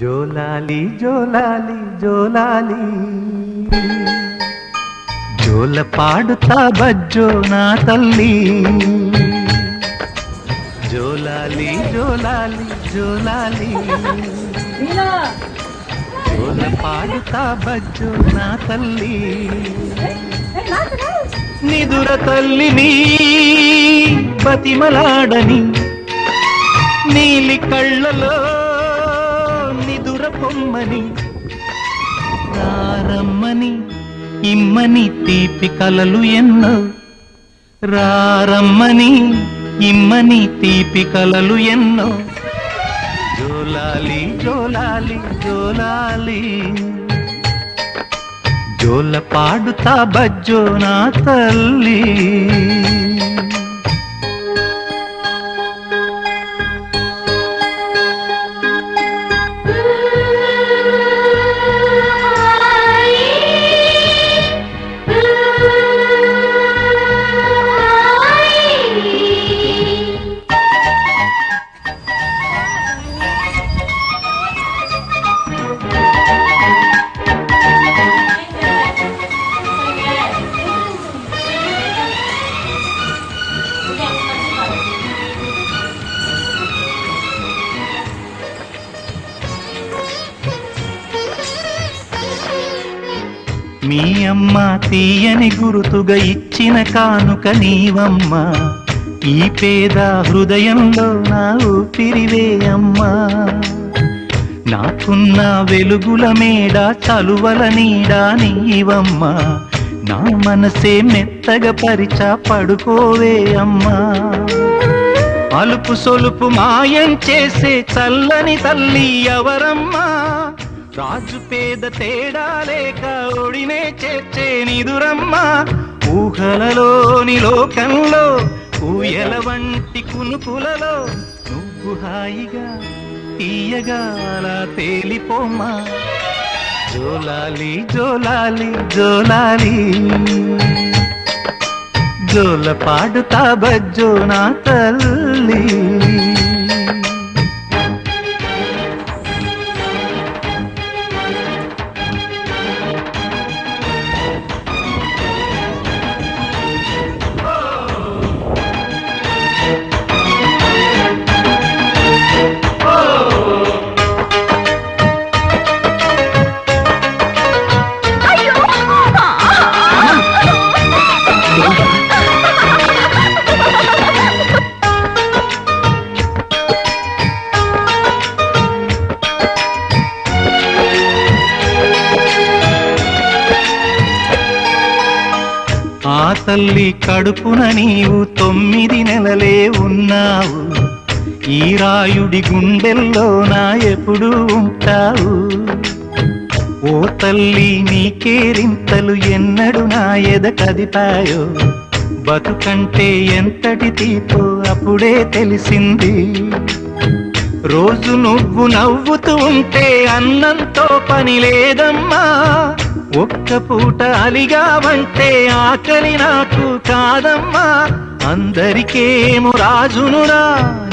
జోలాలి జోలాలి జోలాలి జోల పాడుతా బజ్జో నా తల్లి. జోలాలి జోలాలి జోలాలి జోల పాడుతా బజ్జో నా తల్లి. నిదుర తల్లిని బతిమలాడని నీలి కళ్ళలో నిదుర పొమ్మని రారమ్మని ఇమ్మని తీపి కలలు ఎన్నో. రారమ్మని ఇమ్మని తీపి కలలు ఎన్నో. జోలాలి జోలాలి జోలాలి జోల పాడుతా బజ్జో నా తల్లి. మీ అమ్మ తీయని గురుతుగా ఇచ్చిన కానుక నీవమ్మ. ఈ పేద హృదయంలో నా ఊపిరివే అమ్మా. నాకున్న వెలుగుల మేడ చలువల నీడ నీవమ్మ. నా మనసే మెత్తగా పరిచా పడుకోవే అమ్మా. అలుపు సొలుపు మాయం చేసే చల్లని తల్లి ఎవరమ్మా. రాజు పేద తేడా లేక ఒడినే చేర్చే నిదురమ్మ. ఊహలలోని లోకంలో ఊయల వంటి కునుకులలో నువ్వు హాయిగా తీయగా అలా తేలిపోమ్మా. జోలాలి జోలాలి జోలాలి జోల పాడుతా బజ్జో నా తల్లి. ఆ తల్లి కడుపున నీవు 9 నెలలే ఉన్నావు. ఈ రాయుడి గుండెల్లో నా ఎప్పుడు ఉంటావు. ఓ తల్లి నీకేరింతలు ఎన్నడు నా ఎద కదిపాయో. బతుకంటే ఎంతటి తీపో అప్పుడే తెలిసింది. రోజు నువ్వు నవ్వుతూ ఉంటే అన్నంతో పని లేదమ్మా. ఒక్క పూట అలిగావంటే ఆకలి నాకు కాదమ్మా. అందరికేమో రాజునురా,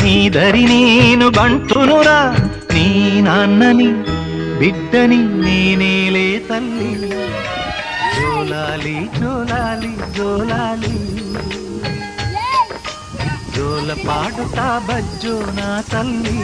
నీ దరి నేను బంటునురా. నీ నాన్నని బిడ్డని నేనేలే తల్లి. జోలాలి జోలాలి జోలాలి జోల పాడుతా బజ్జో నా తల్లి.